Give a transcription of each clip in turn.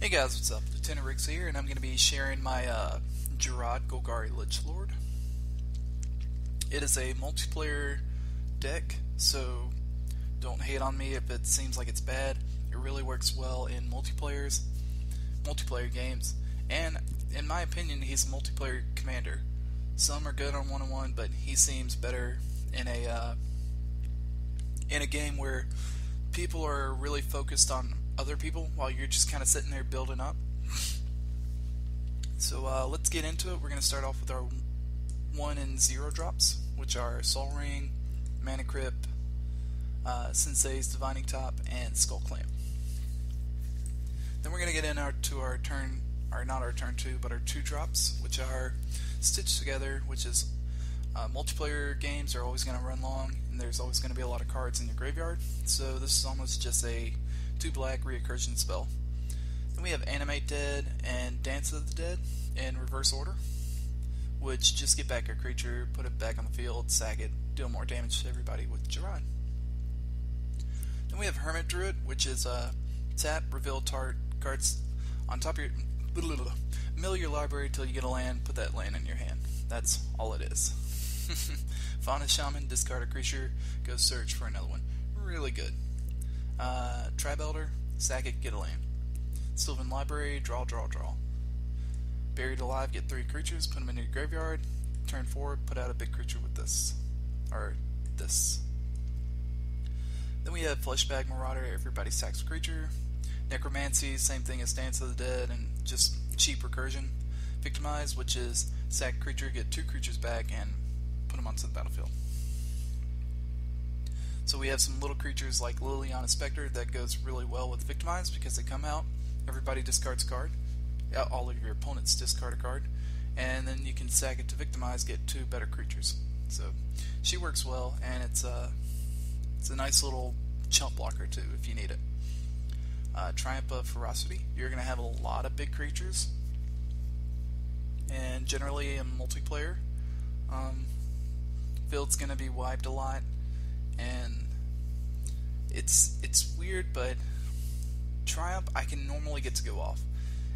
Hey guys, what's up? Lieutenant Riggs here, and I'm going to be sharing my Jarad Golgari Lich Lord. It is a multiplayer deck, so don't hate on me if it seems like it's bad. It really works well in multiplayer games, and in my opinion, he's a multiplayer commander. Some are good on one-on-one, but he seems better in a game where people are really focused on other people while you're just kind of sitting there building up. So let's get into it. We're going to start off with our 1 and 0 drops, which are Soul Ring, Mana Crypt, Sensei's Divining Top, and Skull Clamp. Then we're going to get into our turn, or not our turn 2, but our 2 drops, which are Stitched Together, which is multiplayer games are always going to run long, and there's always going to be a lot of cards in your graveyard, so this is almost just a 2 black reoccursion spell. Then we have Animate Dead and Dance of the Dead in reverse order, which just get back your creature, put it back on the field, sack it, deal more damage to everybody with Jarad. Then we have Hermit Druid, which is tap, reveal cards on top of your mill your library till you get a land, put that land in your hand. That's all it is. Fauna Shaman, discard a creature, go search for another one. Really good. Tribe Elder, sack it, get a land. Sylvan Library, draw. Buried Alive, get 3 creatures, put them into your graveyard. Turn 4, put out a big creature with this. Or this. Then we have Fleshbag Marauder, everybody sacks a creature. Necromancy, same thing as Dance of the Dead, and just cheap recursion. Victimize, which is sack a creature, get 2 creatures back, and put them onto the battlefield. So we have some little creatures like Liliana Spectre that goes really well with Victimize because they come out, everybody discards a card, all of your opponents discard a card, and then you can sack it to Victimize, get 2 better creatures. So she works well, and it's a nice little chump blocker too if you need it. Triumph of Ferocity, you're going to have a lot of big creatures, and generally in multiplayer, field's going to be wiped a lot, and it's weird, but Triumph I can normally get to go off.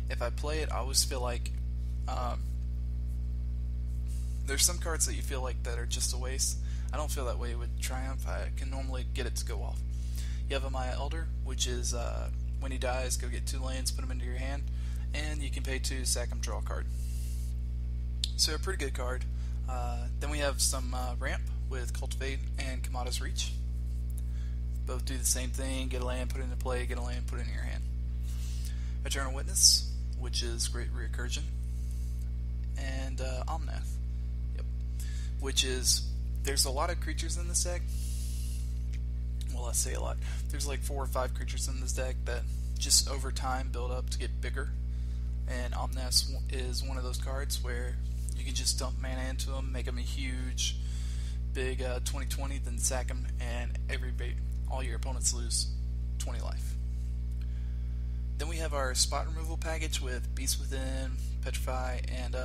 If I play it, I always feel like there's some cards that you feel like that are just a waste. I don't feel that way with Triumph. I can normally get it to go off. You have a Maya Elder, which is when he dies, go get 2 lands, put them into your hand, and you can pay 2, sack him, draw a card. So a pretty good card. Then we have some ramp with Cultivate and Kamada's Reach. Both do the same thing, get a land, put it into play, get a land, put it in your hand. Eternal Witness, which is great reoccursion. And Omnath, which is, there's a lot of creatures in this deck. Well, I say a lot. There's like 4 or 5 creatures in this deck that just over time build up to get bigger. And Omnath is one of those cards where you can just dump mana into them, make them a huge, big 20/20, then sack them, and all your opponents lose 20 life. Then we have our spot removal package with Beast Within, Petrify, and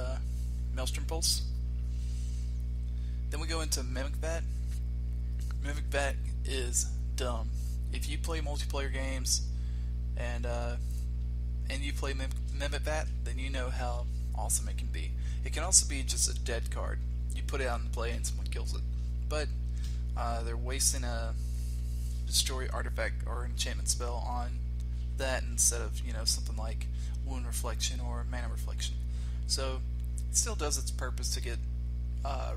Maelstrom Pulse. Then we go into Mimic Bat. Mimic Bat is dumb. If you play multiplayer games and you play Mimic Bat, then you know how awesome it can be. It can also be just a dead card. You put it out in play and someone kills it. But they're wasting a destroy artifact or enchantment spell on that instead of something like Wound Reflection or Mana Reflection. So it still does its purpose to get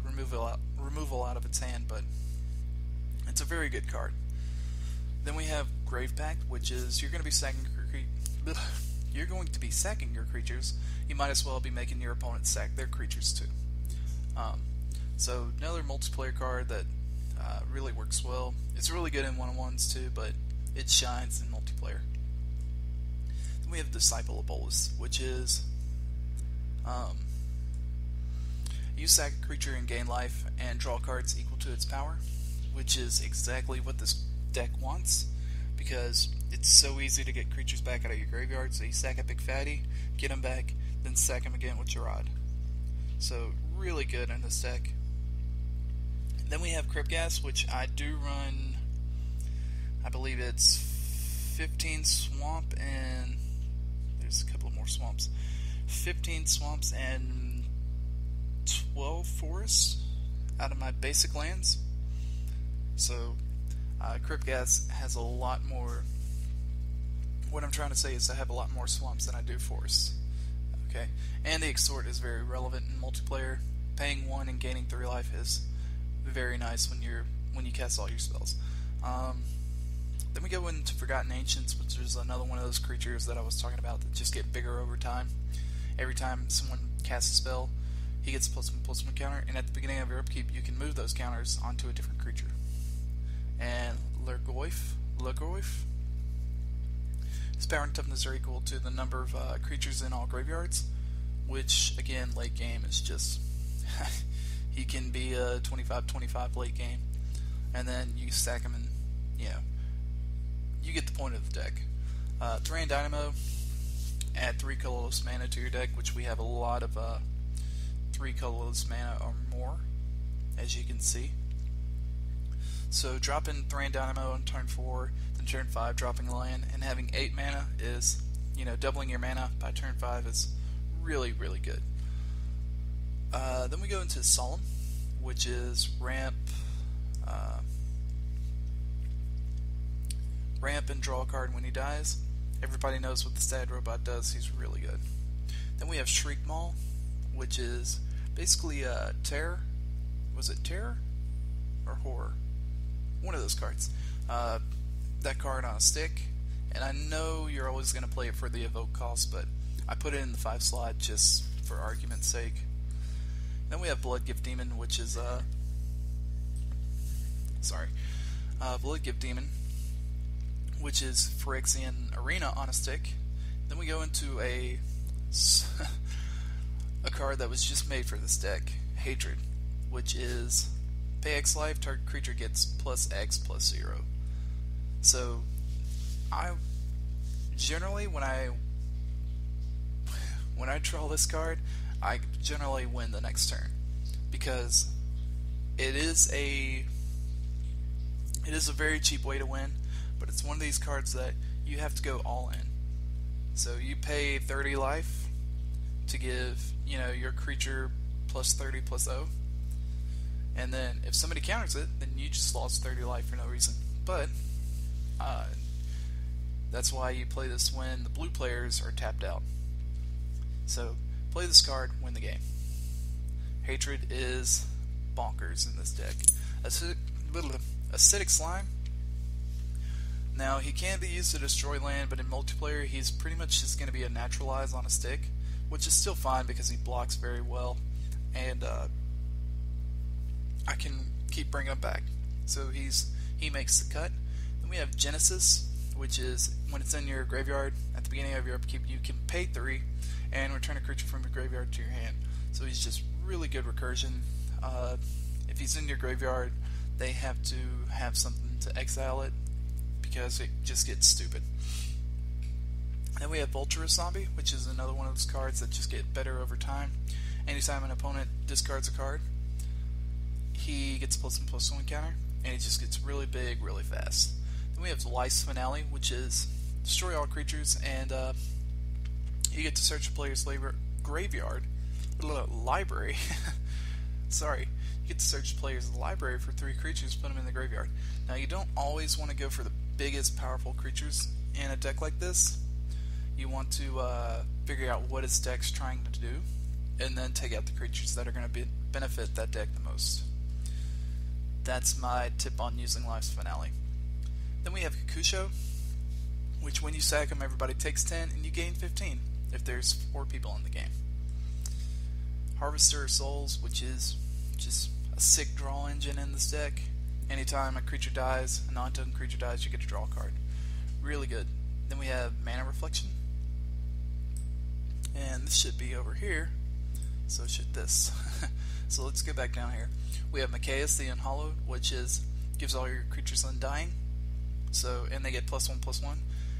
removal out of its hand, but it's a very good card. Then we have Grave Pact, which is you're going to be sacking your creatures. You might as well be making your opponent sack their creatures too. So another multiplayer card that really works well. It's really good in one-on-ones too, but it shines in multiplayer. Then we have Disciple of Bolus, which is you sack a creature and gain life and draw cards equal to its power, which is exactly what this deck wants, because it's so easy to get creatures back out of your graveyard. So you sack a big fatty, get them back, then sack them again with Jarad. So really good in this deck. Then we have Crypt Gas, which I do run. I believe it's 15 Swamp and there's bit more swamps. 15 swamps and 12 forests out of my basic lands. So Crypt Gas has a lot more. What I'm trying to say is I have a lot more swamps than I do forests. Okay, and the Extort is very relevant in multiplayer. Paying 1 and gaining 3 life is very nice when you cast all your spells. Then we go into Forgotten Ancients, which is another one of those creatures that I was talking about that just get bigger over time. Every time someone casts a spell, he gets a +1/+1 counter, and at the beginning of your upkeep, you can move those counters onto a different creature. And Lurgoyf, his power and toughness are equal to the number of creatures in all graveyards, which, again, late game is just... he can be a 25-25 late game, and then you stack him and, you get the point of the deck. Thran Dynamo, add 3 colorless mana to your deck, which we have a lot of 3 colorless mana or more, as you can see. So dropping Thran Dynamo on turn 4, then turn 5 dropping a land, and having 8 mana is, doubling your mana by turn 5 is really, really good. Then we go into Solemn, which is ramp and draw a card when he dies. Everybody knows what the Stad Robot does. He's really good. Then we have Shriek Maul, which is basically Terror. Was it Terror or Horror? One of those cards. That card on a stick. And I know you're always going to play it for the evoke cost, but I put it in the 5 slot just for argument's sake. Then we have Bloodgift Demon, which is Bloodgift Demon, which is Phyrexian Arena on a stick. Then we go into a card that was just made for this deck, Hatred, which is pay X life, target creature gets +X/+0. So I generally when I draw this card, I generally win the next turn, because it is a very cheap way to win, but it's one of these cards that you have to go all in. So you pay 30 life to give your creature +30/+0, and then if somebody counters it, then you just lost 30 life for no reason. But that's why you play this when the blue players are tapped out. So play this card, win the game. Hatred is bonkers in this deck. Acidic Slime. Now, he can be used to destroy land, but in multiplayer, he's pretty much just going to be a naturalize on a stick, which is still fine because he blocks very well, and I can keep bringing him back. So he makes the cut. Then we have Genesis, which is when it's in your graveyard at the beginning of your upkeep, you can pay 3 and return a creature from your graveyard to your hand. So he's just really good recursion. If he's in your graveyard, they have to have something to exile it, because it just gets stupid. Then we have Vulturous Zombie, which is another one of those cards that just get better over time. Anytime an opponent discards a card, he gets a +1/+1 counter, and he just gets really big, really fast. Then we have Lice Finale, which is destroy all creatures, and you get to search a player's library. Sorry. You get to search the player's library for 3 creatures, put them in the graveyard. Now, you don't always want to go for the biggest, powerful creatures in a deck like this. You want to figure out what his deck's trying to do, and then take out the creatures that are going to benefit that deck the most. That's my tip on using Life's Finale. Then we have Kakusho, which when you sack him, everybody takes 10, and you gain 15 if there's 4 people in the game. Harvester of Souls, which is just a sick draw engine in this deck. Anytime a creature dies, a non-token creature dies, you get to draw a card. Really good. Then we have Mana Reflection. And this should be over here. So should this. So let's go back down here. We have Machias the Unhallowed, which gives all your creatures Undying. And they get +1/+1.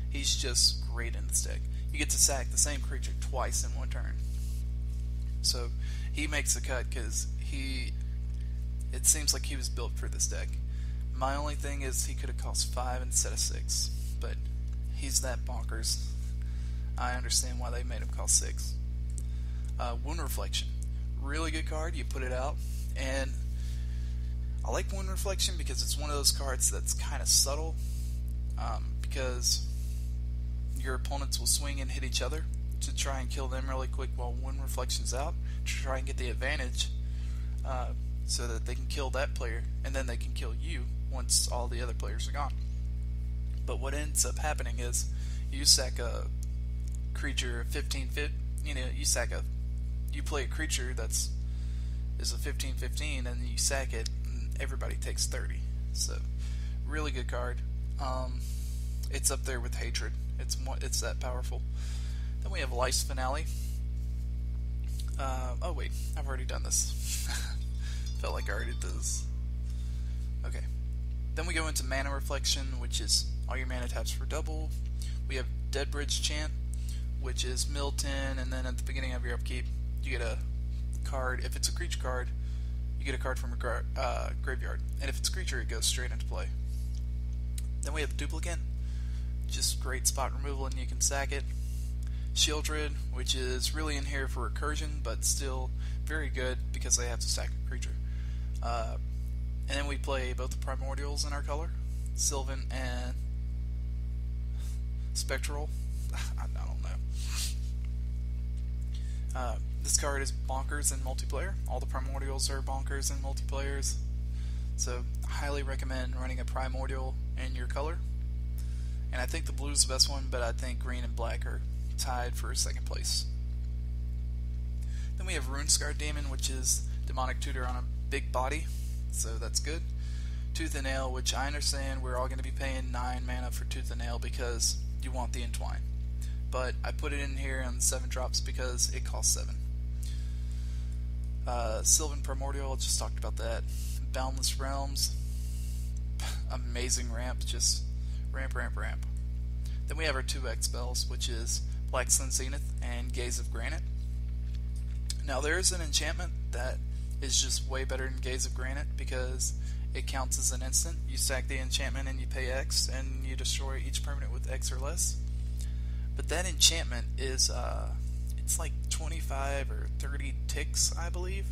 He's just great in this deck. You get to sack the same creature twice in one turn. So he makes the cut because it seems like he was built for this deck. My only thing is he could have cost 5 instead of 6, but he's that bonkers. I understand why they made him cost 6. Wound Reflection, really good card. You put it out, and I like Wound Reflection because it's one of those cards that's kind of subtle, because your opponents will swing and hit each other to try and kill them really quick while Wound Reflection's out, to try and get the advantage, so that they can kill that player, and then they can kill you once all the other players are gone. But what ends up happening is you sack a creature 15-15, you play a creature is a 15-15, and you sack it, and everybody takes 30. So, really good card. It's up there with Hatred. It's that powerful. Then we have Life's Finale. Oh wait, I've already done this. Felt like I already did this. Okay. Then we go into Mana Reflection, which is all your mana taps for double. We have Deadbridge Chant, which is mill 10, and then at the beginning of your upkeep, you get a card. If it's a creature card, you get a card from a graveyard. And if it's a creature, it goes straight into play. Then we have Duplicate, just great spot removal, and you can sack it. Shieldred, which is really in here for recursion, but still very good because they have to sack a creature. And then we play both the Primordials in our color, Sylvan and Spectral. I don't know. This card is bonkers in multiplayer. All the Primordials are bonkers in multiplayers. So, highly recommend running a Primordial in your color. And I think the blue is the best one, but I think green and black are tied for second place. Then we have Runescarred Demon, which is Demonic Tutor on a big body, so that's good. Tooth and Nail, which I understand we're all going to be paying 9 mana for Tooth and Nail because you want the Entwine. But I put it in here on 7 drops because it costs 7. Sylvan Primordial, just talked about that. Boundless Realms, amazing ramp, just ramp. Then we have our 2X spells, which is Black Sun Zenith and Gaze of Granite. Now there is an enchantment that is just way better than Gaze of Granite because it counts as an instant. You sack the enchantment and you pay X, and you destroy each permanent with X or less. But that enchantment is, it's like 25 or 30 ticks, I believe.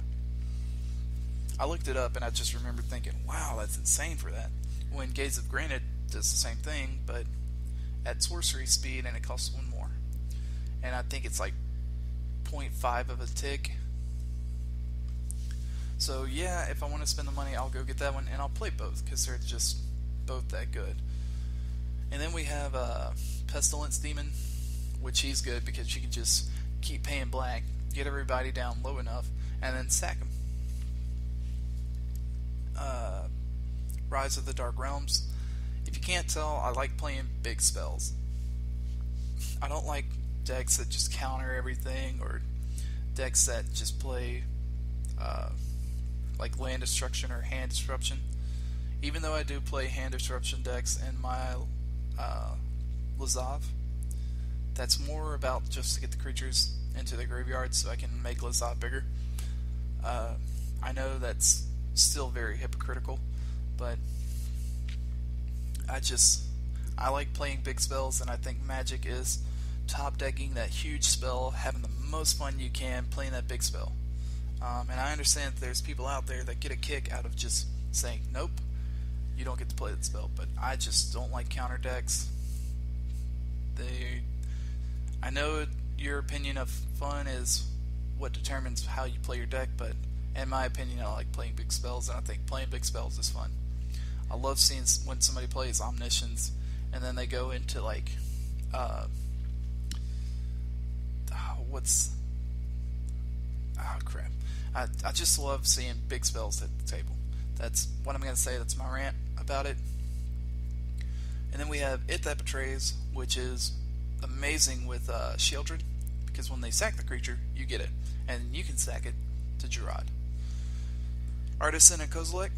I looked it up and I just remember thinking, wow, that's insane for that. When Gaze of Granite does the same thing, but at sorcery speed, and it costs 1 more. And I think it's like 0.5 of a tick. So yeah, if I want to spend the money, I'll go get that one, and I'll play both because they're just both that good. And then we have Pestilence Demon, which he's good because you can just keep paying black, get everybody down low enough, and then sack them. Rise of the Dark Realms. If you can't tell, I like playing big spells. I don't like decks that just counter everything, or decks that just play like land destruction or hand disruption. Even though I do play hand disruption decks in my Lazav, that's more about just to get the creatures into the graveyard so I can make Lazav bigger. I know that's still very hypocritical, but I like playing big spells, and I think Magic is top decking that huge spell, having the most fun you can playing that big spell. And I understand that there's people out there that get a kick out of just saying, nope, you don't get to play that spell, but I just don't like counter decks. I know your opinion of fun is what determines how you play your deck, but in my opinion, I like playing big spells, and I think playing big spells is fun. I love seeing when somebody plays Omniscience, and then they go into like, crap. I just love seeing big spells at the table. That's what I'm going to say. That's my rant about it. And then we have It That Betrays, which is amazing with Shieldred, because when they sack the creature, you get it, and you can sack it to Jarad. Artisan and Kozilek,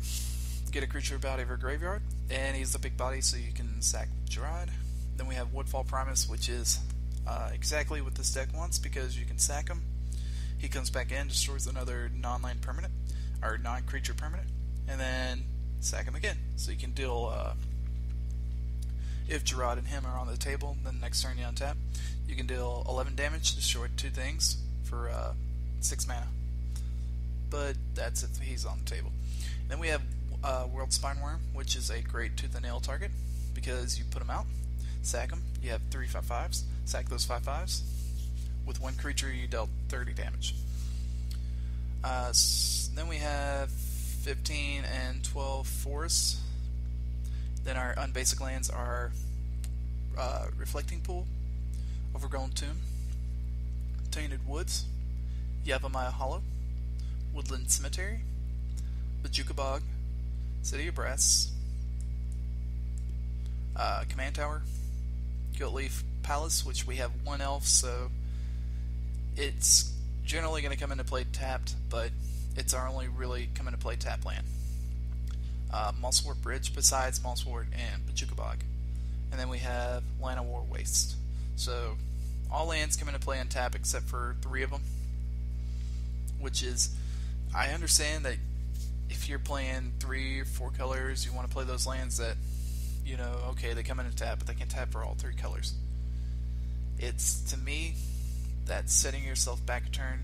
get a creature out of your graveyard, and he's the big body, so you can sack Jarad. Then we have Woodfall Primus, which is exactly what this deck wants, because you can sack him. He comes back in, destroys another non-land permanent, or non-creature permanent, and then sack him again. So you can deal If Jarad and him are on the table, then next turn you untap. You can deal 11 damage, destroy 2 things for 6 mana. But that's if he's on the table. Then we have World Spineworm, which is a great tooth and nail target because you put him out, sack him, you have 3 5/5s, sack those 5/5s. With one creature, you dealt 30 damage. Then we have 15 and 12 forests. Then our unbasic lands are Reflecting Pool, Overgrown Tomb, Tainted Woods, Yavimaya Hollow, Woodland Cemetery, Bajuka Bog, City of Brass, Command Tower, Guiltleaf Palace, which we have 1 elf, so it's generally going to come into play tapped, but it's our only really come into play tap land. Mosswort Bridge besides Mosswort and Bajuka Bog. And then we have Llanowar Waste. So all lands come into play on tap except for 3 of them, which is, I understand that if you're playing 3 or 4 colors, you want to play those lands that, you know, okay, they come into tap, but they can tap for all 3 colors. It's, to me, that's setting yourself back a turn,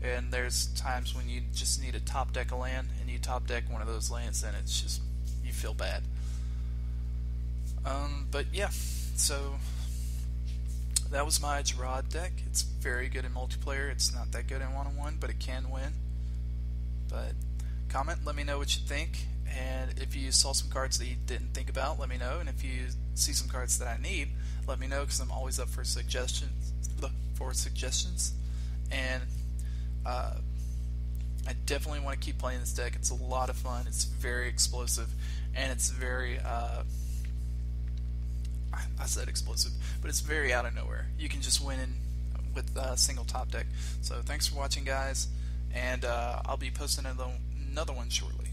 and there's times when you just need a top deck a land, and you top deck one of those lands, and it's just, you feel bad. But yeah, so that was my Jarad deck. It's very good in multiplayer. It's not that good in one-on-one, but it can win. But comment, let me know what you think, and if you saw some cards that you didn't think about, let me know, and if you see some cards that I need, let me know, because I'm always up for suggestions. And I definitely want to keep playing this deck. It's a lot of fun. It's very explosive, and it's very I said explosive, but it's very out of nowhere. You can just win with a single top deck. So thanks for watching, guys, and I'll be posting another one shortly.